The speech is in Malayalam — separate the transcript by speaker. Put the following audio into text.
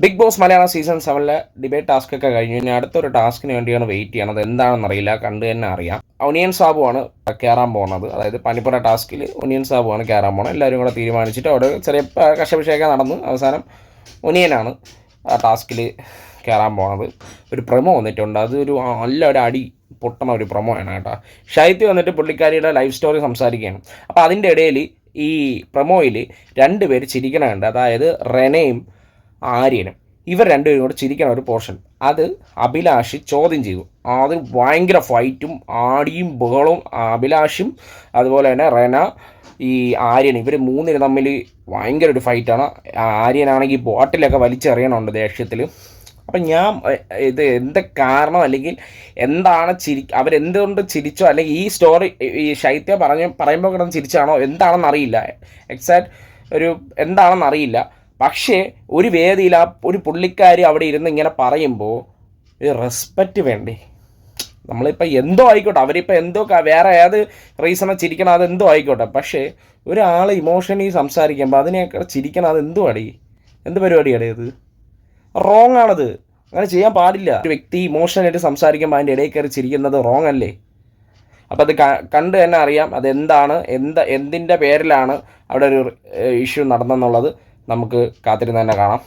Speaker 1: Big Boss Malayalam season 7 debate task ഒക്കെ കഴിഞ്ഞു. ഇനി അടുത്തൊരു ടാസ്കിന് വേണ്ടിയാണ് വെയിറ്റ് ചെയ്യണത്. എന്താണെന്ന് അറിയില്ല, കണ്ടു തന്നെ അറിയാം. ഒനിയൻ സാബുവാണ് കയറാൻ പോകുന്നത്. അതായത് പനിപ്പുര ടാസ്കിൽ ഒനിയൻ സാബുവാണ് കയറാൻ പോകുന്നത്. എല്ലാവരും കൂടെ തീരുമാനിച്ചിട്ട് അവിടെ ചെറിയ കശപിശയൊക്കെ നടന്നു. അവസാനം ഒനിയനാണ് ആ ടാസ്കിൽ കയറാൻ പോകുന്നത്. ഒരു പ്രൊമോ വന്നിട്ടുണ്ട്. അത് നല്ലൊരു അടി പൊട്ടണ ഒരു പ്രൊമോ ആണ് കേട്ടോ. ഷൈത്തി വന്നിട്ട് പുള്ളിക്കാരിയുടെ ലൈഫ് സ്റ്റോറി സംസാരിക്കുകയാണ്. അപ്പോൾ അതിൻ്റെ ഇടയിൽ ഈ പ്രൊമോയിൽ 2 പേര് ചിരിക്കണുണ്ട്. അതായത് റെനയും ആര്യനും. ഇവർ രണ്ടുപേരും കൂടെ ചിരിക്കണ ഒരു പോർഷൻ അത് അഭിലാഷ് ചോദ്യം ചെയ്തു. അത് ഭയങ്കര ഫൈറ്റും ആടിയും ബഹളവും. അഭിലാഷും അതുപോലെ തന്നെ റെന, ഈ ആര്യൻ, ഇവർ മൂന്നിന് തമ്മിൽ ഭയങ്കര ഒരു ഫൈറ്റാണ്. ആര്യനാണെങ്കിൽ ബോട്ടിലൊക്കെ വലിച്ചെറിയണമുണ്ട് ദേഷ്യത്തിൽ. അപ്പം ഞാൻ ഇത് എന്ത് കാരണം, അല്ലെങ്കിൽ എന്താണ് അവരെന്തുകൊണ്ട് ചിരിച്ചോ, അല്ലെങ്കിൽ ഈ സ്റ്റോറി ഈ ശൈത്യ പറയുമ്പോൾ കിടന്ന് ചിരിച്ചാണോ എന്താണെന്ന് അറിയില്ല. എക്സാക്ട് ഒരു എന്താണെന്ന് അറിയില്ല. പക്ഷേ ഒരു വേദിയിൽ ആ ഒരു പുള്ളിക്കാരി അവിടെ ഇരുന്ന് ഇങ്ങനെ പറയുമ്പോൾ ഒരു റെസ്പെക്റ്റ് വേണ്ടേ? നമ്മളിപ്പോൾ എന്തോ ആയിക്കോട്ടെ, അവരിപ്പോൾ എന്തോ വേറെ ഏത് റീസണെ ചിരിക്കണം, അതെന്തോ ആയിക്കോട്ടെ. പക്ഷേ ഒരാൾ ഇമോഷണലി സംസാരിക്കുമ്പോൾ അതിനെയൊക്കെ ചിരിക്കണം, അതെന്തോ അടി, എന്ത് പരിപാടിയാണ് ഇത്? റോങ് ആണത്. അങ്ങനെ ചെയ്യാൻ പാടില്ല. ഒരു വ്യക്തി ഇമോഷണലായിട്ട് സംസാരിക്കുമ്പോൾ അതിൻ്റെ ഇടയിൽ കയറി ചിരിക്കുന്നത് റോങ് അല്ലേ? അപ്പോൾ അത് കണ്ട് തന്നെ അറിയാം അതെന്താണ്, എന്തിൻ്റെ പേരിലാണ് അവിടെ ഒരു ഇഷ്യൂ നടന്നെന്നുള്ളത്. നമുക്ക് കാത്തിരുന്ന് തന്നെ കാണാം.